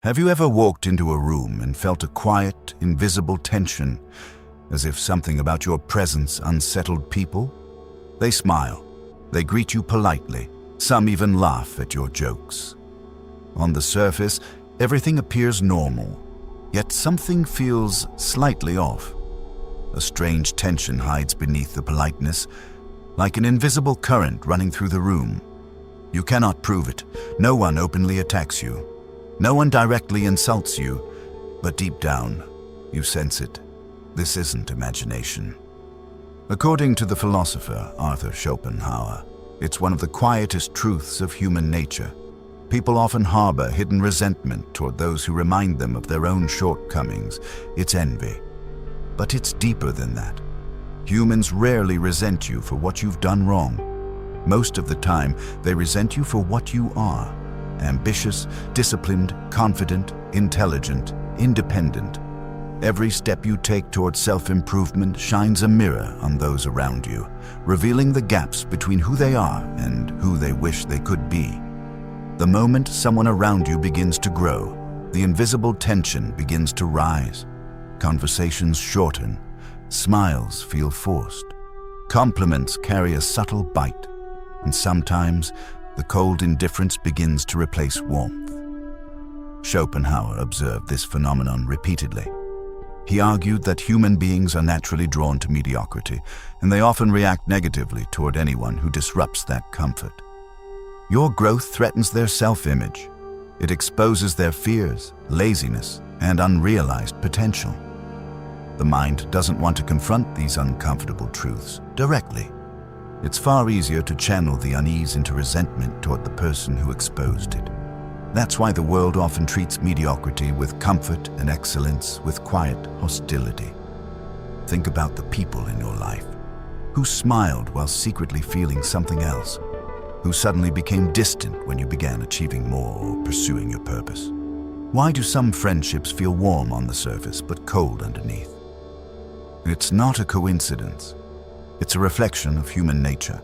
Have you ever walked into a room and felt a quiet, invisible tension, as if something about your presence unsettled people? They smile, they greet you politely, some even laugh at your jokes. On the surface, everything appears normal, yet something feels slightly off. A strange tension hides beneath the politeness, like an invisible current running through the room. You cannot prove it. No one openly attacks you. No one directly insults you, but deep down, you sense it. This isn't imagination. According to the philosopher Arthur Schopenhauer, it's one of the quietest truths of human nature. People often harbor hidden resentment toward those who remind them of their own shortcomings. It's envy. But it's deeper than that. Humans rarely resent you for what you've done wrong. Most of the time, they resent you for what you are. Ambitious, disciplined, confident, intelligent, independent. Every step you take towards self-improvement shines a mirror on those around you, revealing the gaps between who they are and who they wish they could be. The moment someone around you begins to grow, the invisible tension begins to rise. Conversations shorten, smiles feel forced. Compliments carry a subtle bite, and sometimes the cold indifference begins to replace warmth. Schopenhauer observed this phenomenon repeatedly. He argued that human beings are naturally drawn to mediocrity, and they often react negatively toward anyone who disrupts that comfort. Your growth threatens their self-image. It exposes their fears, laziness, and unrealized potential. The mind doesn't want to confront these uncomfortable truths directly. It's far easier to channel the unease into resentment toward the person who exposed it. That's why the world often treats mediocrity with comfort and excellence with quiet hostility. Think about the people in your life who smiled while secretly feeling something else, who suddenly became distant when you began achieving more or pursuing your purpose. Why do some friendships feel warm on the surface but cold underneath? It's not a coincidence. It's a reflection of human nature.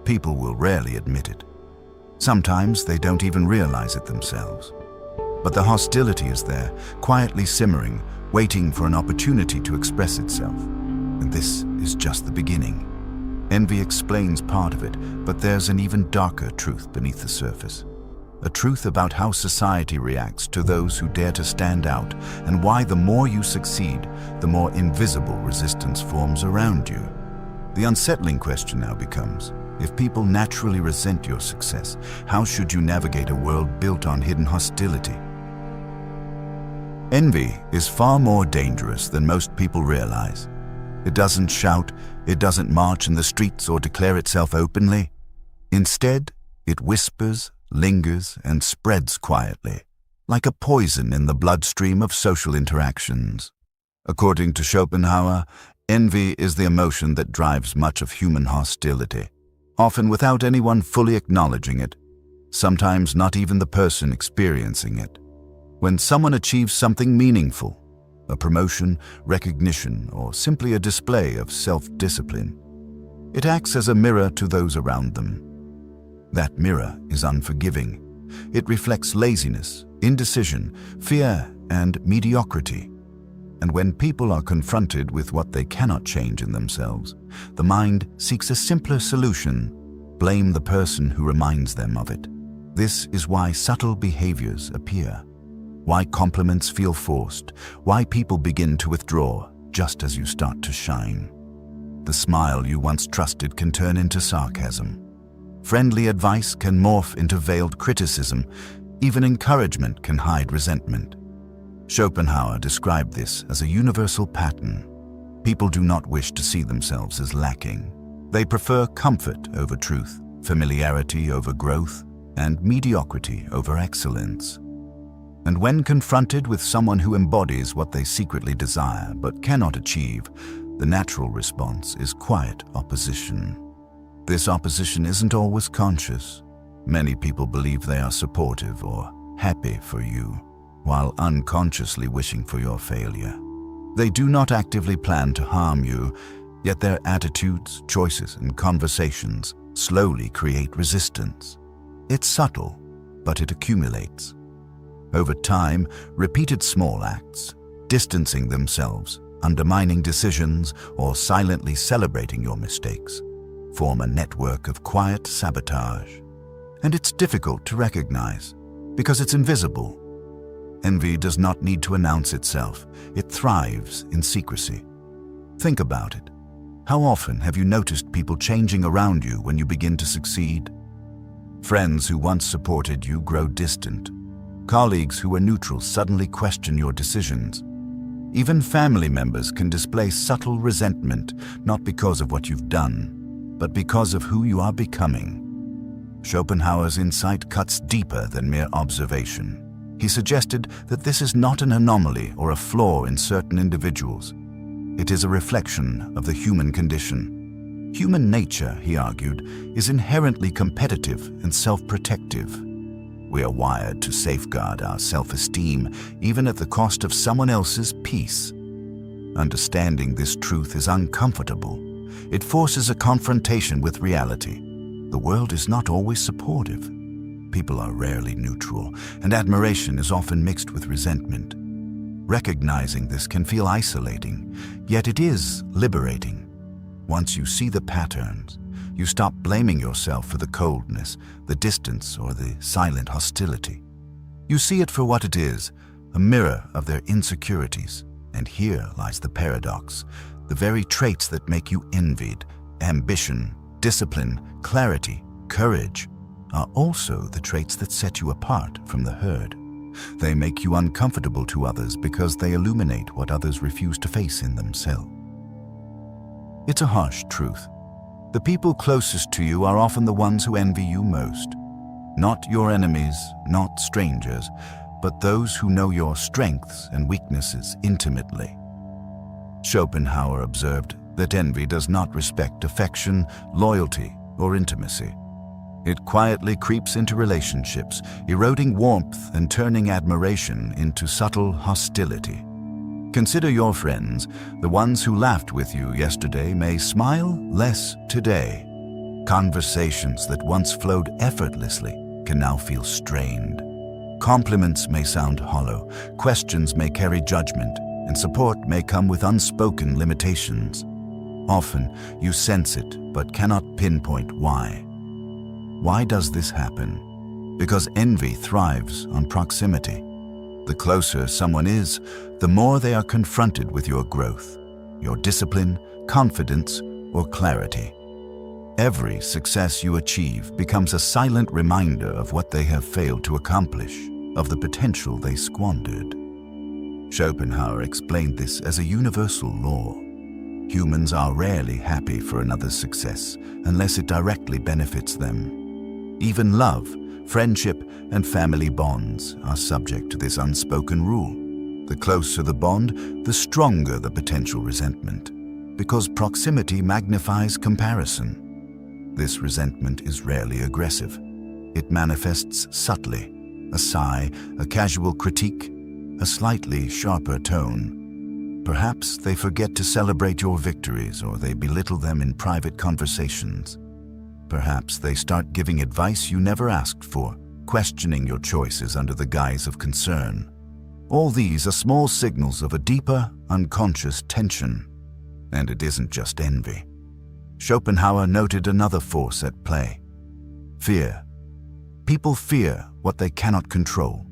People will rarely admit it. Sometimes they don't even realize it themselves. But the hostility is there, quietly simmering, waiting for an opportunity to express itself. And this is just the beginning. Envy explains part of it, but there's an even darker truth beneath the surface. A truth about how society reacts to those who dare to stand out, and why the more you succeed, the more invisible resistance forms around you. The unsettling question now becomes, if people naturally resent your success, how should you navigate a world built on hidden hostility? Envy is far more dangerous than most people realize. It doesn't shout, it doesn't march in the streets or declare itself openly. Instead, it whispers, lingers, and spreads quietly, like a poison in the bloodstream of social interactions. According to Schopenhauer, envy is the emotion that drives much of human hostility, often without anyone fully acknowledging it, sometimes not even the person experiencing it. When someone achieves something meaningful, a promotion, recognition, or simply a display of self-discipline, it acts as a mirror to those around them. That mirror is unforgiving. It reflects laziness, indecision, fear, and mediocrity. And when people are confronted with what they cannot change in themselves, the mind seeks a simpler solution: blame the person who reminds them of it. This is why subtle behaviors appear, why compliments feel forced, why people begin to withdraw just as you start to shine. The smile you once trusted can turn into sarcasm. Friendly advice can morph into veiled criticism. Even encouragement can hide resentment. Schopenhauer described this as a universal pattern. People do not wish to see themselves as lacking. They prefer comfort over truth, familiarity over growth, and mediocrity over excellence. And when confronted with someone who embodies what they secretly desire but cannot achieve, the natural response is quiet opposition. This opposition isn't always conscious. Many people believe they are supportive or happy for you, while unconsciously wishing for your failure. They do not actively plan to harm you, yet their attitudes, choices, and conversations slowly create resistance. It's subtle, but it accumulates. Over time, repeated small acts, distancing themselves, undermining decisions, or silently celebrating your mistakes, form a network of quiet sabotage. And it's difficult to recognize because it's invisible. Envy does not need to announce itself. It thrives in secrecy. Think about it. How often have you noticed people changing around you when you begin to succeed? Friends who once supported you grow distant. Colleagues who were neutral suddenly question your decisions. Even family members can display subtle resentment, not because of what you've done, but because of who you are becoming. Schopenhauer's insight cuts deeper than mere observation. He suggested that this is not an anomaly or a flaw in certain individuals. It is a reflection of the human condition. Human nature, he argued, is inherently competitive and self-protective. We are wired to safeguard our self-esteem, even at the cost of someone else's peace. Understanding this truth is uncomfortable. It forces a confrontation with reality. The world is not always supportive. People are rarely neutral, and admiration is often mixed with resentment. Recognizing this can feel isolating, yet it is liberating. Once you see the patterns, you stop blaming yourself for the coldness, the distance, or the silent hostility. You see it for what it is, a mirror of their insecurities. And here lies the paradox. The very traits that make you envied, ambition, discipline, clarity, courage, are also the traits that set you apart from the herd. They make you uncomfortable to others because they illuminate what others refuse to face in themselves. It's a harsh truth. The people closest to you are often the ones who envy you most. Not your enemies, not strangers, but those who know your strengths and weaknesses intimately. Schopenhauer observed that envy does not respect affection, loyalty, or intimacy. It quietly creeps into relationships, eroding warmth and turning admiration into subtle hostility. Consider your friends. The ones who laughed with you yesterday may smile less today. Conversations that once flowed effortlessly can now feel strained. Compliments may sound hollow, questions may carry judgment, and support may come with unspoken limitations. Often, you sense it but cannot pinpoint why. Why does this happen? Because envy thrives on proximity. The closer someone is, the more they are confronted with your growth, your discipline, confidence, or clarity. Every success you achieve becomes a silent reminder of what they have failed to accomplish, of the potential they squandered. Schopenhauer explained this as a universal law. Humans are rarely happy for another's success unless it directly benefits them. Even love, friendship, and family bonds are subject to this unspoken rule. The closer the bond, the stronger the potential resentment, because proximity magnifies comparison. This resentment is rarely aggressive. It manifests subtly: a sigh, a casual critique, a slightly sharper tone. Perhaps they forget to celebrate your victories, or they belittle them in private conversations. Perhaps they start giving advice you never asked for, questioning your choices under the guise of concern. All these are small signals of a deeper, unconscious tension. And it isn't just envy. Schopenhauer noted another force at play: fear. People fear what they cannot control.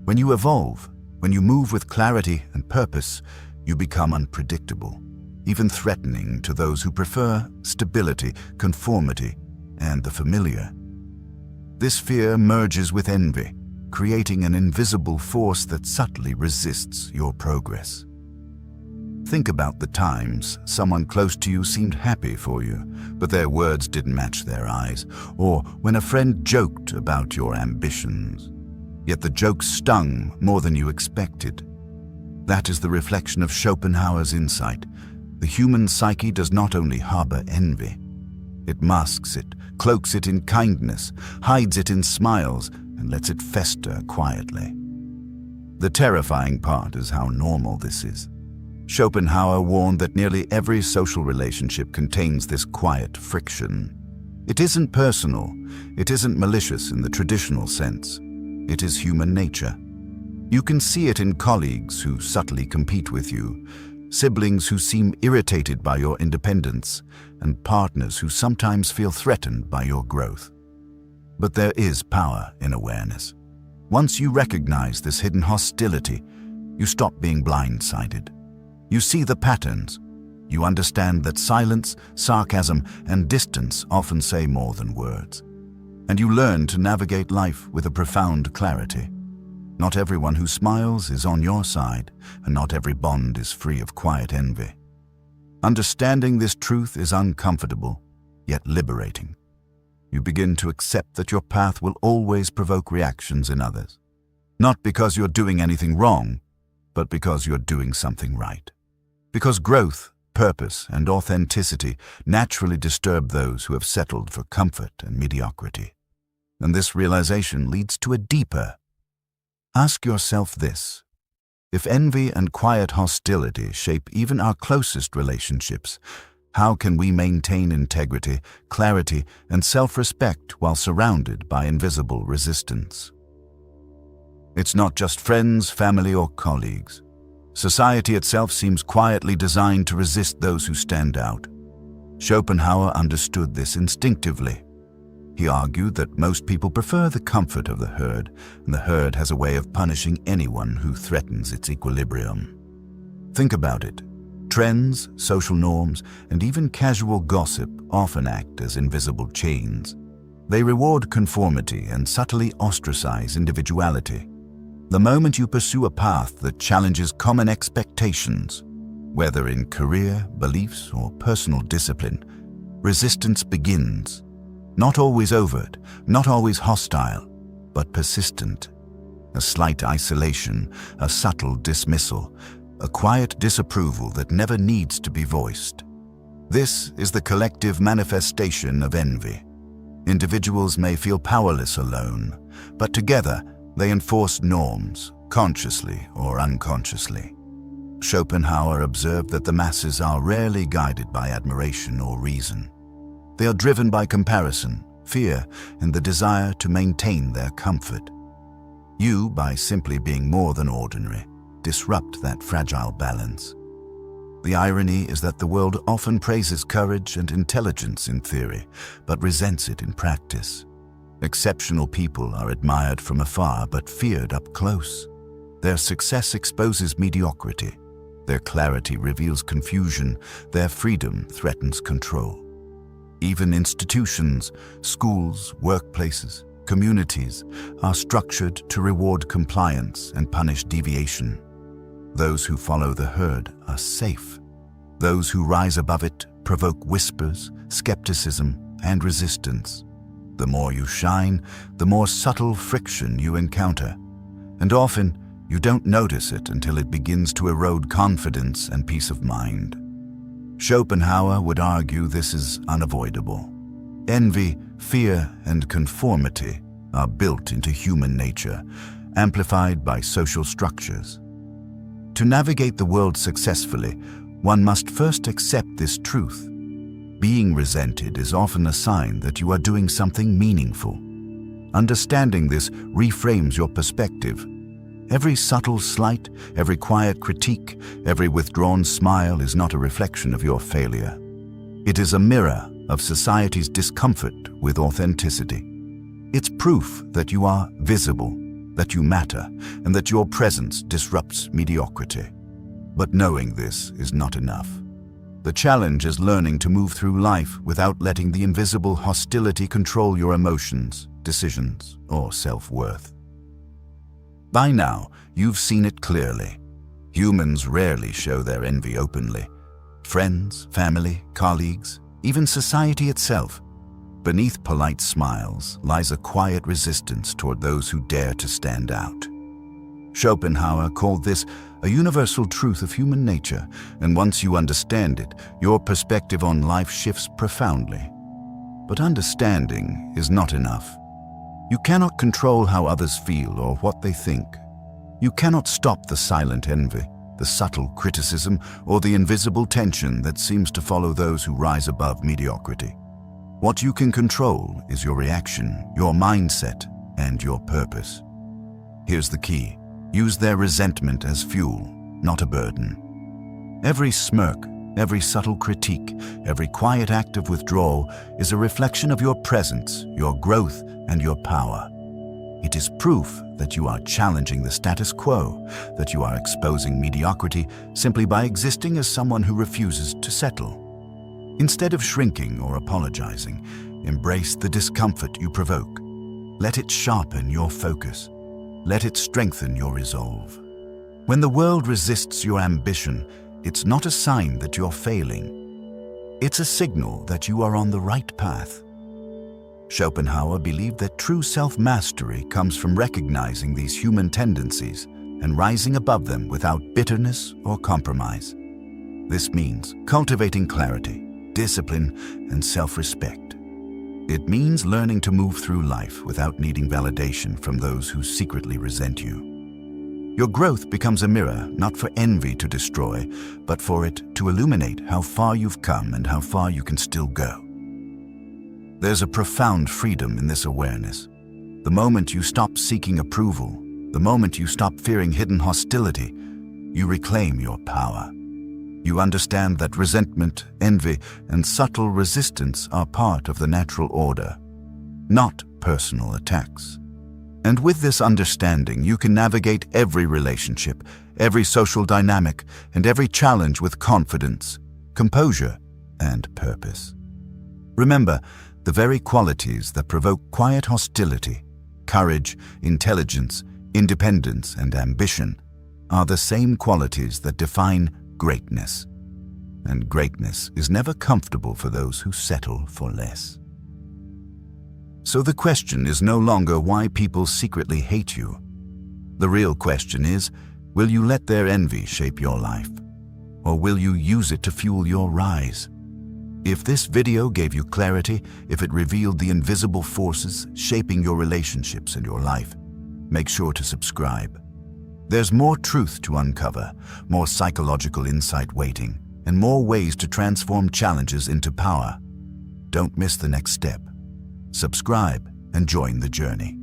When you evolve, when you move with clarity and purpose, you become unpredictable, even threatening to those who prefer stability, conformity, and the familiar. This fear merges with envy, creating an invisible force that subtly resists your progress. Think about the times someone close to you seemed happy for you, but their words didn't match their eyes, or when a friend joked about your ambitions, yet the joke stung more than you expected. That is the reflection of Schopenhauer's insight. The human psyche does not only harbor envy. It masks it, cloaks it in kindness, hides it in smiles, and lets it fester quietly. The terrifying part is how normal this is. Schopenhauer warned that nearly every social relationship contains this quiet friction. It isn't personal, it isn't malicious in the traditional sense. It is human nature. You can see it in colleagues who subtly compete with you, siblings who seem irritated by your independence, and partners who sometimes feel threatened by your growth. But there is power in awareness. Once you recognize this hidden hostility, you stop being blindsided. You see the patterns. You understand that silence, sarcasm, and distance often say more than words. And you learn to navigate life with a profound clarity. Not everyone who smiles is on your side, and not every bond is free of quiet envy. Understanding this truth is uncomfortable, yet liberating. You begin to accept that your path will always provoke reactions in others. Not because you're doing anything wrong, but because you're doing something right. Because growth, purpose, and authenticity naturally disturb those who have settled for comfort and mediocrity. And this realization leads to a deeper. Ask yourself this: if envy and quiet hostility shape even our closest relationships, how can we maintain integrity, clarity, and self-respect while surrounded by invisible resistance? It's not just friends, family, or colleagues. Society itself seems quietly designed to resist those who stand out. Schopenhauer understood this instinctively. He argued that most people prefer the comfort of the herd, and the herd has a way of punishing anyone who threatens its equilibrium. Think about it. Trends, social norms, and even casual gossip often act as invisible chains. They reward conformity and subtly ostracize individuality. The moment you pursue a path that challenges common expectations, whether in career, beliefs, or personal discipline, resistance begins. Not always overt, not always hostile, but persistent. A slight isolation, a subtle dismissal, a quiet disapproval that never needs to be voiced. This is the collective manifestation of envy. Individuals may feel powerless alone, but together they enforce norms, consciously or unconsciously. Schopenhauer observed that the masses are rarely guided by admiration or reason. They are driven by comparison, fear, and the desire to maintain their comfort. You, by simply being more than ordinary, disrupt that fragile balance. The irony is that the world often praises courage and intelligence in theory, but resents it in practice. Exceptional people are admired from afar but feared up close. Their success exposes mediocrity. Their clarity reveals confusion. Their freedom threatens control. Even institutions, schools, workplaces, communities are structured to reward compliance and punish deviation. Those who follow the herd are safe. Those who rise above it provoke whispers, skepticism, and resistance. The more you shine, the more subtle friction you encounter. And often, you don't notice it until it begins to erode confidence and peace of mind. Schopenhauer would argue this is unavoidable. Envy, fear, and conformity are built into human nature, amplified by social structures. To navigate the world successfully, one must first accept this truth. Being resented is often a sign that you are doing something meaningful. Understanding this reframes your perspective. Every subtle slight, every quiet critique, every withdrawn smile is not a reflection of your failure. It is a mirror of society's discomfort with authenticity. It's proof that you are visible, that you matter, and that your presence disrupts mediocrity. But knowing this is not enough. The challenge is learning to move through life without letting the invisible hostility control your emotions, decisions, or self-worth. By now, you've seen it clearly. Humans rarely show their envy openly. Friends, family, colleagues, even society itself. Beneath polite smiles lies a quiet resistance toward those who dare to stand out. Schopenhauer called this a universal truth of human nature, and once you understand it, your perspective on life shifts profoundly. But understanding is not enough. You cannot control how others feel or what they think. You cannot stop the silent envy, the subtle criticism, or the invisible tension that seems to follow those who rise above mediocrity. What you can control is your reaction, your mindset, and your purpose. Here's the key. Use their resentment as fuel, not a burden. Every smirk, every subtle critique, every quiet act of withdrawal is a reflection of your presence, your growth, and your power. It is proof that you are challenging the status quo, that you are exposing mediocrity simply by existing as someone who refuses to settle. Instead of shrinking or apologizing, embrace the discomfort you provoke. Let it sharpen your focus. Let it strengthen your resolve. When the world resists your ambition, it's not a sign that you're failing. It's a signal that you are on the right path. Schopenhauer believed that true self-mastery comes from recognizing these human tendencies and rising above them without bitterness or compromise. This means cultivating clarity, discipline, and self-respect. It means learning to move through life without needing validation from those who secretly resent you. Your growth becomes a mirror, not for envy to destroy, but for it to illuminate how far you've come and how far you can still go. There's a profound freedom in this awareness. The moment you stop seeking approval, the moment you stop fearing hidden hostility, you reclaim your power. You understand that resentment, envy, and subtle resistance are part of the natural order, not personal attacks. And with this understanding, you can navigate every relationship, every social dynamic, and every challenge with confidence, composure, and purpose. Remember, the very qualities that provoke quiet hostility, courage, intelligence, independence, and ambition, are the same qualities that define greatness. And greatness is never comfortable for those who settle for less. So the question is no longer why people secretly hate you. The real question is, will you let their envy shape your life? Or will you use it to fuel your rise? If this video gave you clarity, if it revealed the invisible forces shaping your relationships and your life, make sure to subscribe. There's more truth to uncover, more psychological insight waiting, and more ways to transform challenges into power. Don't miss the next step. Subscribe and join the journey.